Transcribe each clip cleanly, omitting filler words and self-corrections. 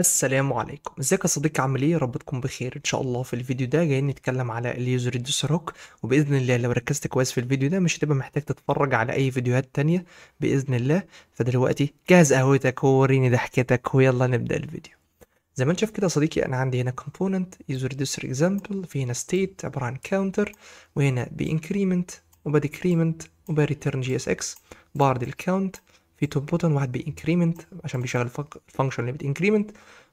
السلام عليكم، ازيك يا صديقي؟ عامل ايه؟ يا رب تكون بخير ان شاء الله. في الفيديو ده جايين نتكلم على اليوزر ريديوسر هوك، وباذن الله لو ركزت كويس في الفيديو ده مش هتبقى محتاج تتفرج على اي فيديوهات تانية باذن الله. فدلوقتي جهز قهوتك ووريني ضحكتك ويلا نبدا الفيديو. زي ما انت شايف كده يا صديقي، انا عندي هنا component user reducer example، في هنا state عباره عن counter، وهنا increment وبdecrement وبreturn jsx بعرض الكاونت في توب بوتن، واحد بانكريمنت عشان بيشغل الفانكشن اللي بتنكريمنت،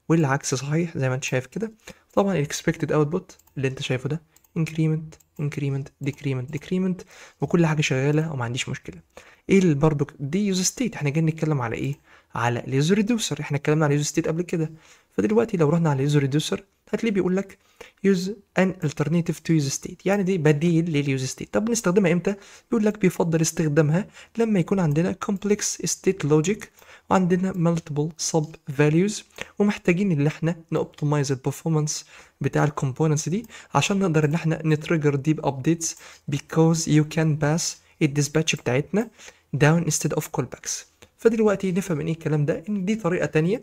والعكس صحيح زي ما انت شايف كده. طبعا الاكسبكتد اوتبوت اللي انت شايفه ده increment increment decrement decrement، وكل حاجه شغاله وما عنديش مشكله. ايه اللي برضو دي يوز ستيت؟ احنا جايين نتكلم على ايه؟ على اليوزر ريديوسر. احنا اتكلمنا على يوز ستيت قبل كده. فدلوقتي لو رحنا على اليوزر ريديوسر هتلاقيه بيقول لك use an alternative to use state، يعني دي بديل لليوز ستيت. طب بنستخدمها امتى؟ بيقول لك بيفضل استخدامها لما يكون عندنا complex state logic وعندنا multiple sub values، ومحتاجين ان احنا نوبتمايز البرفورمانس بتاع الكومبوننتس دي عشان نقدر ان احنا نتريجر ديب ابديتس because you can pass الديسباتش بتاعتنا down instead of callbacks. فدلوقتي نفهم من ايه الكلام ده، ان دي طريقه تانية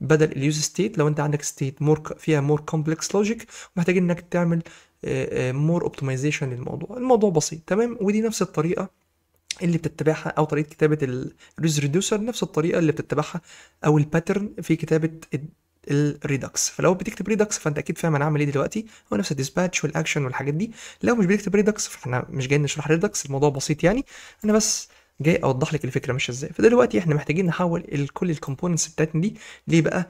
بدل اليوز ستيت. لو انت عندك ستيت فيها مور كومبلكس لوجيك، محتاجين انك تعمل مور اوبتمايزيشن للموضوع. الموضوع بسيط تمام، ودي نفس الطريقه اللي بتتبعها، او طريقه كتابه الريز ريديوسر نفس الطريقه اللي بتتبعها، او الباترن في كتابه الريدكس. فلو بتكتب ريدكس فانت اكيد فاهم انا عامل ايه دلوقتي، هو نفس الديسباتش والاكشن والحاجات دي. لو مش بتكتب ريدكس فاحنا مش جايين نشرح ريدكس، الموضوع بسيط يعني، انا بس جاي اوضح لك الفكره ماشيه ازاي. فدلوقتي احنا محتاجين نحول كل الكومبوننتس بتاعتنا دي ليه بقى؟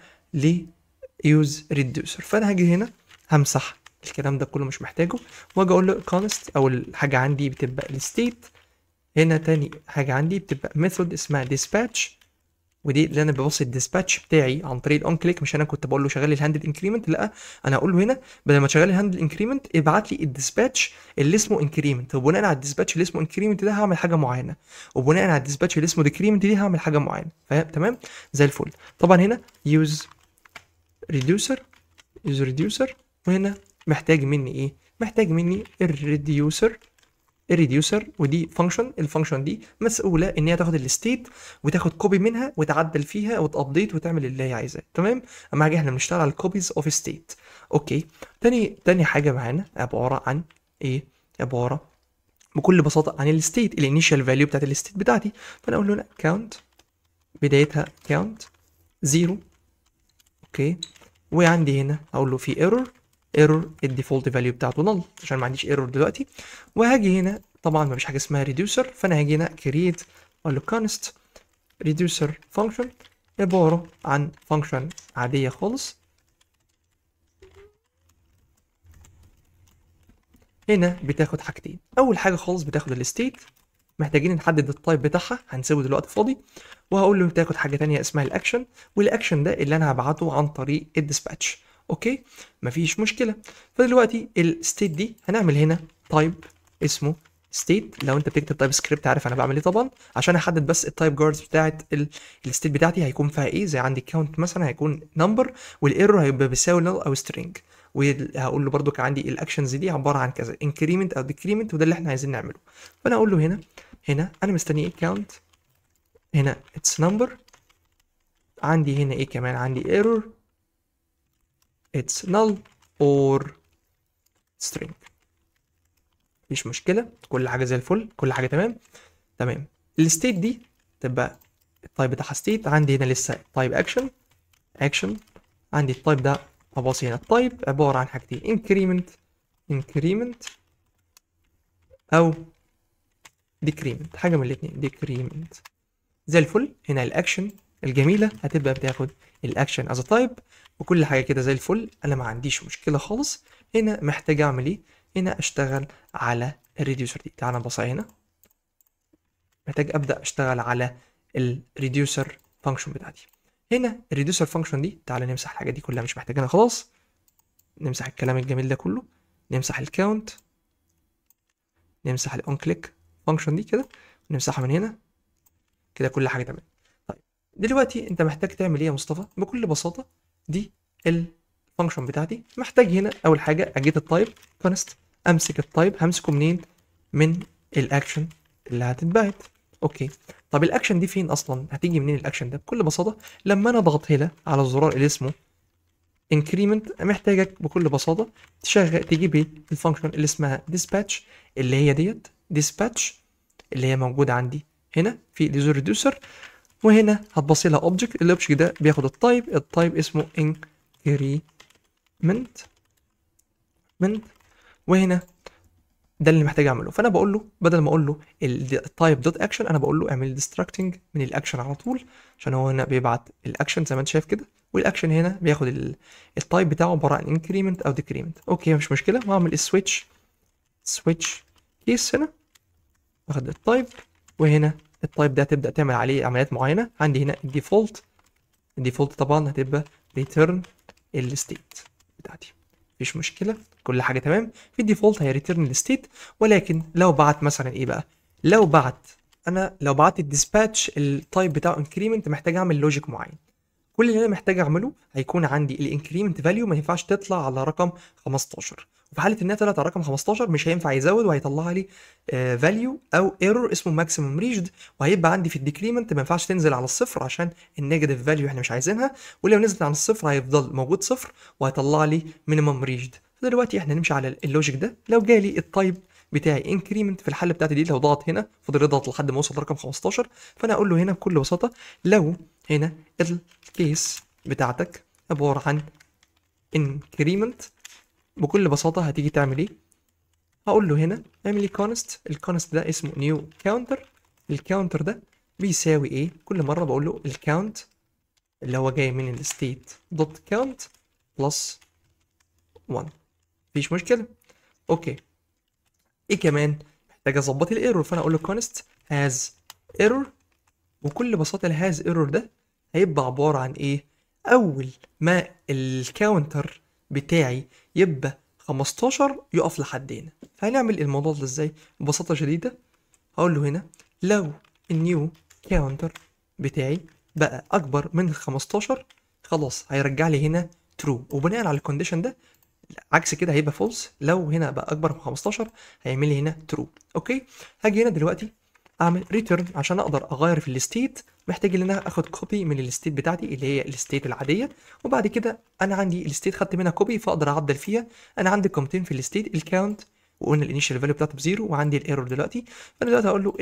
يوز ريديوسر. فانا هاجي هنا همسح الكلام ده كله مش محتاجه، واجي اقول له كونست. اول حاجه عندي بتبقى الستيت، هنا تاني حاجه عندي بتبقى ميثود اسمها dispatch، ودي اللي انا ببص الديسباتش بتاعي عن طريق الاون كليك. مش انا كنت بقول له شغل لي الهاندل انكريمنت، لا انا هقول له هنا بدل ما تشغل لي الهاندل انكريمنت ابعت لي الديسباتش اللي اسمه انكريمنت، وبناء على الديسباتش اللي اسمه انكريمنت ده هعمل حاجه معينه، وبناء على الديسباتش اللي اسمه ديكريمنت دي هعمل حاجه معينه. فاهم؟ تمام زي الفل. طبعا هنا يوز ريديوسر يوز ريديوسر، وهنا محتاج مني ايه؟ محتاج مني الريديوسر، ودي فانكشن. الفانكشن دي مسؤوله ان هي تاخد الستيت وتاخد كوبي منها وتعدل فيها وتابديت وتعمل اللي هي عايزاه. تمام، اما حاجه احنا بنشتغل على الكوبيز اوف ستيت. اوكي، تاني حاجه معانا عباره عن ايه؟ عباره بكل بساطه عن الستيت، الانيشال فاليو بتاعت الستيت بتاعتي. فانا اقول له هنا كاونت، بدايتها كاونت 0. اوكي، وعندي هنا اقول له في ايرور الديفولت فاليو بتاعته نل عشان ما عنديش ايرور دلوقتي. وهاجي هنا طبعا ما فيش حاجه اسمها ريديوسر، فانا هاجي هنا كرييت اقول له كونست ريديوسر فانكشن، عباره عن فانكشن عاديه خالص. هنا بتاخد حاجتين، اول حاجه خالص بتاخد الستيت، محتاجين نحدد التايب بتاعها هنسيبه دلوقتي فاضي، وهقول له تاخد حاجه تانية اسمها الاكشن، والاكشن ده اللي انا هبعته عن طريق الديسباتش. اوكي، مفيش مشكله. فدلوقتي الستيت دي هنعمل هنا تايب اسمه ستيت. لو انت بتكتب تايب سكريبت عارف انا بعمل ايه طبعا، عشان احدد بس التايب جاردز بتاعت الستيت بتاعتي هيكون فيها ايه. زي عندي كاونت مثلا هيكون نمبر، والايرور هيبقى بيساوي نل او سترينج. وهقول له برده كان عندي الاكشنز دي عباره عن كذا، انكريمنت او ديكريمنت، وده اللي احنا عايزين نعمله. فانا اقول له هنا انا مستني ايه؟ كاونت، هنا اتس نمبر، عندي هنا ايه كمان؟ عندي ايرور اتس null اور string. مفيش مشكله، كل حاجه زي الفل، كل حاجه تمام. تمام، الستيت دي تبقى التايب بتاعها ستيت. عندي هنا لسه تايب اكشن، عندي التايب ده اباصي هنا التايب عباره عن حاجتين، انكريمنت او ديكريمنت، حاجه من الاثنين، ديكريمنت زي الفل. هنا الاكشن الجميله هتبقى بتاخد الاكشن از تايب، وكل حاجه كده زي الفل، انا ما عنديش مشكله خالص. هنا محتاج اعمل ايه؟ هنا اشتغل على الريديوسر دي. تعال نبص هنا، محتاج ابدا اشتغل على الريديوسر فانكشن بتاعتي. هنا الريديوسر فانكشن دي، تعال نمسح الحاجات دي كلها مش محتاجينها خلاص، نمسح الكلام الجميل ده كله، نمسح الكاونت، نمسح الاون كليك فانكشن دي كده، نمسحها من هنا كده، كل حاجه تمام. طيب دلوقتي انت محتاج تعمل ايه يا مصطفى؟ بكل بساطه دي الفانكشن بتاعتي. محتاج هنا اول حاجه اجيت التايب كونست، امسك التايب همسكه منين؟ من الاكشن اللي هتتبعت. اوكي، طب الاكشن دي فين اصلا؟ هتيجي منين الاكشن ده؟ بكل بساطه لما انا اضغط هنا على الزرار اللي اسمه increment محتاجك بكل بساطه تجيب ايه الفانكشن اللي اسمها dispatch، اللي هي ديت dispatch اللي هي موجوده عندي هنا في اليوزر ريديوسر، وهنا هتبصي لها اوبجكت، الاوبجكت ده بياخد التايب اسمه increment، وهنا ده اللي محتاج اعمله. فانا بقول له بدل ما اقول له التايب دوت اكشن، انا بقول له اعمل ديستراكتنج من الاكشن على طول، عشان هو هنا بيبعت الاكشن زي ما انت شايف كده، والاكشن هنا بياخد التايب بتاعه عباره عن انكريمنت او ديكريمنت. اوكي مش مشكله، وهعمل سويتش كيس هنا، واخد التايب، وهنا التايب ده هتبدا تعمل عليه عمليات معينه. عندي هنا الديفولت طبعا هتبقى ريتيرن الستيت بتاعتي، مفيش مشكله، كل حاجه تمام. في الديفولت هي ريتيرن الستيت، ولكن لو بعت مثلا ايه بقى، لو بعت الديسباتش التايب بتاعه انكريمنت، محتاج اعمل لوجيك معين. كل اللي انا محتاج اعمله هيكون عندي الانكريمنت فاليو ما ينفعش تطلع على رقم 15، وفي حاله انها طلعت على رقم 15 مش هينفع يزود، وهيطلع لي فاليو او ايرور اسمه ماكسيمم ريجد، وهيبقى عندي في الديكريمنت ما ينفعش تنزل على الصفر عشان النيجاتيف فاليو احنا مش عايزينها، ولو نزلت عن الصفر هيفضل موجود صفر وهيطلع لي مينيمم ريجد. فدلوقتي احنا نمشي على اللوجيك ده. لو جالي التايب بتاعي انكريمنت في الحاله بتاعتي دي، لو ضغط هنا فضل يضغط لحد ما وصل لرقم 15، فانا اقول له هنا بكل بساطه لو هنا الكيس بتاعتك عبارة عن increment، بكل بساطة هتيجي تعمل ايه؟ هقول له هنا اعمل لي const، الكونست ده اسمه new counter، الكاونتر ده بيساوي ايه؟ كل مرة بقول له الكاونت اللي هو جاي من الستيت دوت كاونت بلس 1، مفيش مشكلة. اوكي، ايه كمان؟ محتاج اظبط الايرور، فانا اقول له const has error، وكل بساطة الهاز ايرور ده هيبقى عبارة عن ايه؟ اول ما الكاونتر بتاعي يبقى 15 يقف لحد هنا. فهنعمل الموضوع ده ازاي؟ ببساطة شديدة هقول له هنا لو النيو كاونتر بتاعي بقى اكبر من 15، خلاص هيرجع لي هنا ترو، وبناء على الكونديشن ده عكس كده هيبقى فولس. لو هنا بقى اكبر من 15 هيعمل لي هنا ترو. اوكي، هاجي هنا دلوقتي اعمل ريتيرن عشان اقدر اغير في الستيت، محتاج ان انا اخد كوبي من الستيت بتاعتي اللي هي الستيت العاديه، وبعد كده انا عندي الستيت خدت منها كوبي فاقدر اعدل فيها. انا عندي قيمتين في الستيت، الكاونت وقلنا الانيشال فاليو بتاعته بزيرو، وعندي الايرور دلوقتي. فانا دلوقتي هقول له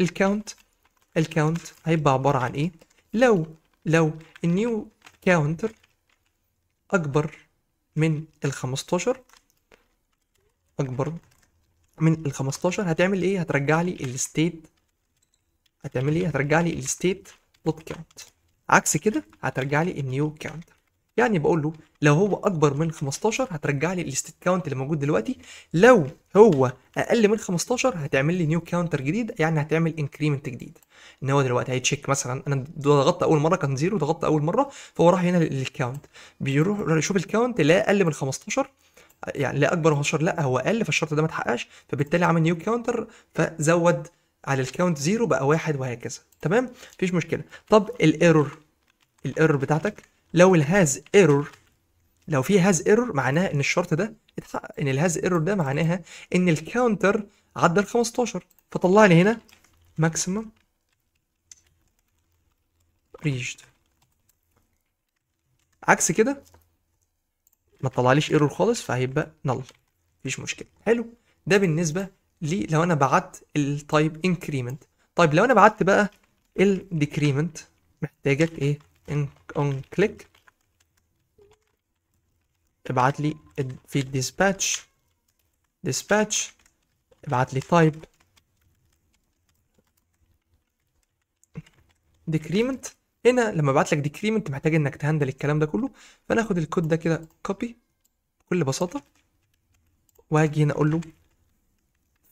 الكاونت هيبقى عباره عن ايه؟ لو النيو كاونتر اكبر من ال 15، اكبر من ال 15 هتعمل ايه؟ هترجع لي الستيت، هترجع لي الستيت دوت كاونت، عكس كده هترجع لي النيو كاونت. يعني بقول له لو هو اكبر من 15 هترجع لي الستيت كاونت اللي موجود دلوقتي، لو هو اقل من 15 هتعمل لي نيو كاونتر جديد، يعني هتعمل انكريمنت جديد. ان هو دلوقتي هيتشيك مثلا انا ضغطت اول مره كان زيرو، ضغطت اول مره فهو راح هنا للكاونت، بيروح يشوف الكاونت لا اقل من 15، يعني لا اكبر من 15 لا هو اقل، فالشرط ده ما اتحققش، فبالتالي عمل نيو كاونتر فزود على الكاونت زيرو بقى واحد، وهكذا. تمام، مفيش مشكله. طب الايرور بتاعتك لو الهاز ايرور، لو في هاز ايرور معناها ان الشرط ده اتحقق، ان الهاز ايرور ده معناها ان الكاونتر عدى ال 15، فطلع لي هنا ماكسيمم ريجد. عكس كده ما تطلعليش ايرور خالص، فهيبقى نل، مفيش مشكله. حلو، ده بالنسبه لي لو انا بعت التايب انكريمنت. طيب لو انا بعت بقى الديكريمنت، محتاجك ايه؟ اون كليك ابعت لي في ديسباتش ابعت لي تايب ديكريمنت. هنا لما ابعت لك ديكريمنت محتاج انك تهندل الكلام ده كله، فناخد الكود ده كده كوبي بكل بساطه، وهاجي هنا اقول له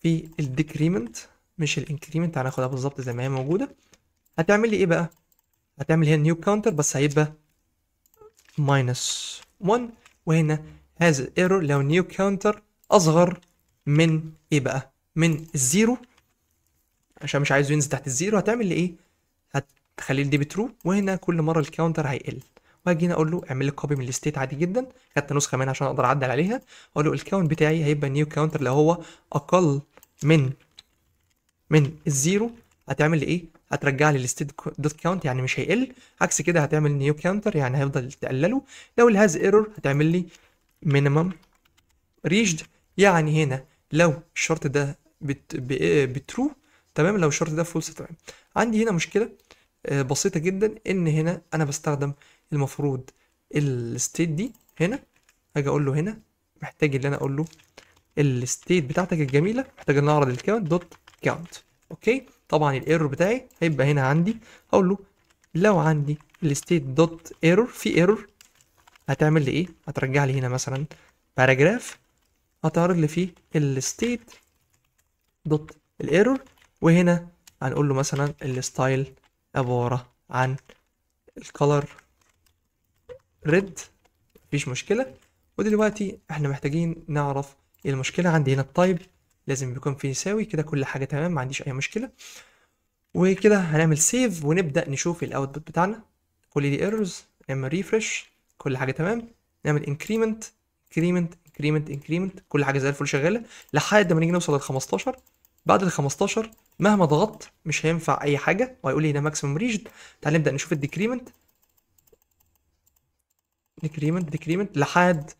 في الديكريمنت مش الانكريمنت، هناخدها بالظبط زي ما هي موجوده. هتعمل لي ايه بقى؟ هتعمل هنا نيو كاونتر بس هيبقى ماينس 1، وهنا هذا ايرور لو نيو كاونتر اصغر من ايه بقى؟ من الزيرو، عشان مش عايزه ينزل تحت الزيرو. هتعمل لي ايه؟ هتخلي الدي بترو، وهنا كل مره الكاونتر هيقل، واجي هنا اقول له اعمل لي كوبي من الستيت عادي جدا، خدت نسخه منها عشان اقدر اعدل عليها. اقول له الكاونت بتاعي هيبقى نيو كاونتر لو هو اقل من الزيرو، هتعمل لي ايه؟ هترجع لي الستيت دوت كاونت يعني مش هيقل، عكس كده هتعمل نيو كاونتر يعني هيفضل تقلله. لو الهاز ايرور هتعمل لي مينيمم ريجد، يعني هنا لو الشرط ده بترو تمام، لو الشرط ده فولس تمام. عندي هنا مشكله بسيطه جدا، ان هنا انا بستخدم المفروض الستيت دي هنا، هاجي اقول له هنا محتاج ان انا اقول له الستيت بتاعتك الجميله، محتاج ان أنا اعرض الكاونت دوت كاونت. اوكي، طبعا الايرور بتاعي هيبقى هنا عندي، اقول له لو عندي الستيت دوت ايرور، في ايرور هتعمل لي ايه؟ هترجع لي هنا مثلا باراجراف هتعرض لي فيه الستيت دوت الايرور، وهنا هنقول له مثلا الستايل عباره عن الكالر ريد، مفيش مشكله. ودلوقتي احنا محتاجين نعرف ايه المشكله. عندي هنا التايب لازم يكون فيه يساوي كده، كل حاجه تمام ما عنديش اي مشكله. وكده هنعمل سيف ونبدا نشوف الاوتبوت بتاعنا. كل دي ايرورز، نعمل ريفرش، كل حاجه تمام. نعمل انكريمنت انكريمنت انكريمنت انكريمنت، كل حاجه زي الفل شغاله لحد ما نيجي نوصل لل 15. بعد ال 15 مهما ضغطت مش هينفع اي حاجه، وهيقول لي هنا ماكسيمم ريجد. تعال نبدا نشوف الديكريمنت، ديكريمنت لحد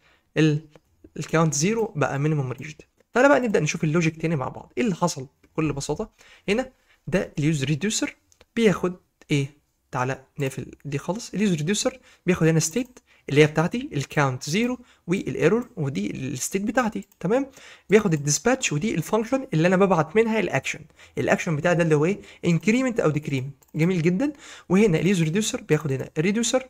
الكاونت زيرو بقى مينيمم ريجد. تعالى بقى نبدا نشوف اللوجيك تاني مع بعض. ايه اللي حصل بكل بساطه؟ هنا ده اليوز ريديوسر بياخد ايه؟ تعالى نقفل دي خالص. اليوز ريديوسر بياخد هنا ستيت اللي هي بتاعتي الكاونت زيرو والايرور، ودي الستيت بتاعتي تمام. بياخد الديسباتش ودي الفانكشن اللي انا ببعت منها الاكشن. الاكشن بتاعي ده اللي هو ايه؟ انكريمنت او ديكريمنت. جميل جدا. وهنا اليوز ريديوسر بياخد هنا الريديوسر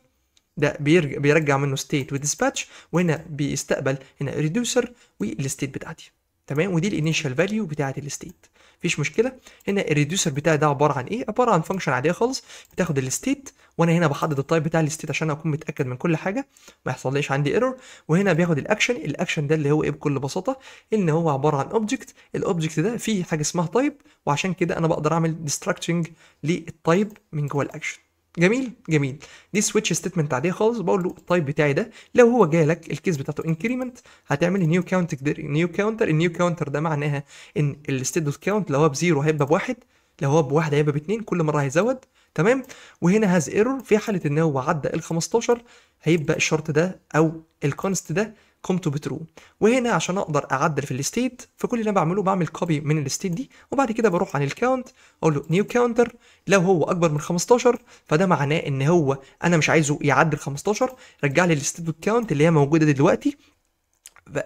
ده بيرجع منه ستيت وديسباتش، وهنا بيستقبل هنا ريديوسر والستيت بتاعتي تمام. ودي الانيشال فاليو بتاعت الستيت، مفيش مشكله. هنا الريديوسر بتاعي ده عباره عن ايه؟ عباره عن فانكشن عاديه خالص بتاخد الستيت، وانا هنا بحدد التايب بتاع الستيت عشان اكون متاكد من كل حاجه ما يحصليش عندي ايرور. وهنا بياخد الاكشن، الاكشن ده اللي هو ايه بكل بساطه؟ ان هو عباره عن اوبجكت، الاوبجكت ده فيه حاجه اسمها تايب، وعشان كده انا بقدر اعمل ديستراكتنج للتايب من جوه الاكشن. جميل جميل. دي سويتش ستيتمنت عاديه خالص، بقول له التايب بتاعي ده لو هو جالك الكيس بتاعته انكريمنت هتعمل نيو كاونت. نيو كاونتر، النيو كاونتر ده معناها ان الستيت دوت كاونت لو هو بزيرو هيبقى بواحد، لو هو بواحد هيبقى باتنين، كل مره هيزود تمام. وهنا هاز ايرور في حاله ان هو عدى ال 15 هيبقى الشرط ده او الكونست ده قيمته بترو. وهنا عشان اقدر اعدل في الستيت، فكل اللي انا بعمله بعمل كوبي من الستيت دي، وبعد كده بروح عن الكاونت اقول له نيو كاونتر لو هو اكبر من 15 فده معناه ان هو انا مش عايزه يعدل 15، رجع لي الستيت دوت كاونت اللي هي موجوده دلوقتي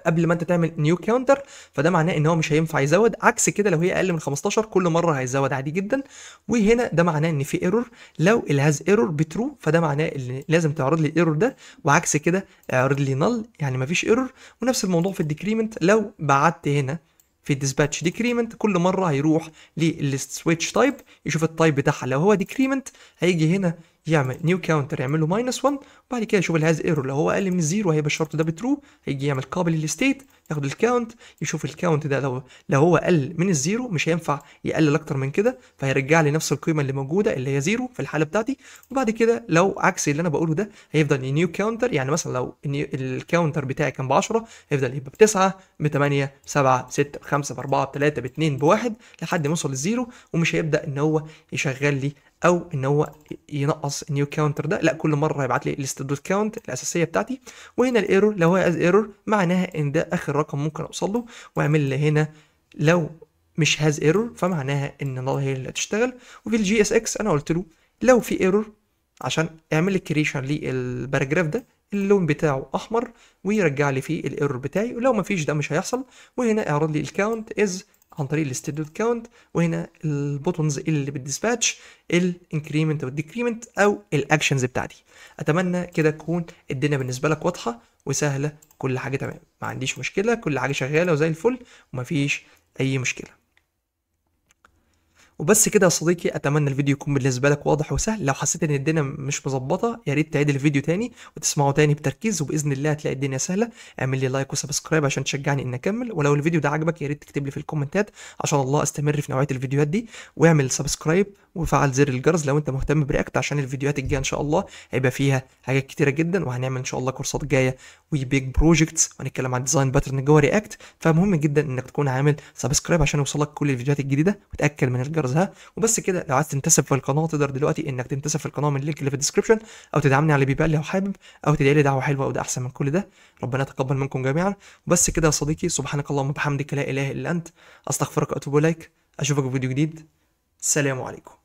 قبل ما انت تعمل نيو كاونتر، فده معناه ان هو مش هينفع يزود. عكس كده لو هي اقل من 15 كل مره هيزود عادي جدا. وهنا ده معناه ان في ايرور، لو الهاز ايرور بترو فده معناه ان لازم تعرض لي الايرور ده، وعكس كده اعرض لي نل يعني مفيش ايرور. ونفس الموضوع في الديكريمنت، لو بعت هنا في الديسباتش ديكريمنت كل مره هيروح للسويتش تايب يشوف التايب بتاعها، لو هو ديكريمنت هيجي هنا يعمل نيو كاونتر يعمل له ماينس 1، وبعد كده يشوف الهاز ايرور لو هو اقل من الزيرو هيبقى الشرط ده بترو، هيجي يعمل قابل للستيت ياخد الكاونت يشوف الكاونت ده لو هو اقل من الزيرو مش هينفع يقلل اكتر من كده، فهيرجع لي نفس القيمه اللي موجوده اللي هي زيرو في الحاله بتاعتي. وبعد كده لو عكس اللي انا بقوله ده هيفضل نيو كاونتر، يعني مثلا لو الكاونتر بتاعي كان ب 10 هيفضل يبقى ب 9 ب 8 ب 7 ب 6 ب 5 ب 4 ب 3 ب 2 ب 1 لحد ما يوصل للزيرو، ومش هيبدا ان هو يشغل لي او ان هو ينقص النيو كاونتر ده، لا كل مره هيبعت لي الليست دوت كاونت الاساسيه بتاعتي. وهنا الايرور لو هو از ايرور معناها ان ده اخر رقم ممكن اوصل له، واعمل لي هنا لو مش هاز ايرور فمعناها ان نال هي اللي هتشتغل. وفي الجي اس اكس انا قلت له لو في ايرور عشان اعمل لي كريشن للباراجراف ده اللون بتاعه احمر ويرجع لي فيه الايرور بتاعي، ولو ما فيش ده مش هيحصل. وهنا اعرض لي الكاونت از عن طريق الستيت دوت كاونت، وهنا البوتونز اللي بالديسباتش الانكريمنت والديكريمنت او الاكشنز بتاعتي. اتمنى كده تكون الدنيا بالنسبه لك واضحه وسهله، كل حاجه تمام ما عنديش مشكله، كل حاجه شغاله وزي الفل ومفيش اي مشكله. وبس كده يا صديقي، اتمنى الفيديو يكون بالنسبه لك واضح وسهل. لو حسيت ان الدنيا مش مظبطه يا ريت تعيد الفيديو تاني وتسمعه تاني بتركيز، وباذن الله هتلاقي الدنيا سهله. اعمل لي لايك وسبسكرايب عشان تشجعني ان اكمل، ولو الفيديو ده عجبك يا ريت تكتب لي في الكومنتات عشان الله استمر في نوعيه الفيديوهات دي. واعمل سبسكرايب وفعل زر الجرس لو انت مهتم برياكت، عشان الفيديوهات الجايه ان شاء الله هيبقى فيها حاجات كتيره جدا، وهنعمل ان شاء الله كورسات جايه وبيج بروجكتس وهنتكلم عن ديزاين باترن جوه رياكت. فمهم جدا انك تكون عامل سبسكرايب عشان يوصلك كل الفيديوهات الجديده، وتاكد من الجرس تحفظها. وبس كده، لو عايز تنتسب في القناه تقدر دلوقتي انك تنتسب في القناه من اللينك اللي في الديسكربشن، او تدعمني على بيبال لو حابب، او تدعي لي دعوه حلوه، وده احسن من كل ده. ربنا يتقبل منكم جميعا. وبس كده يا صديقي، سبحانك اللهم وبحمدك لا اله الا انت، استغفرك واتوب اليك. اشوفك في فيديو جديد. السلام عليكم.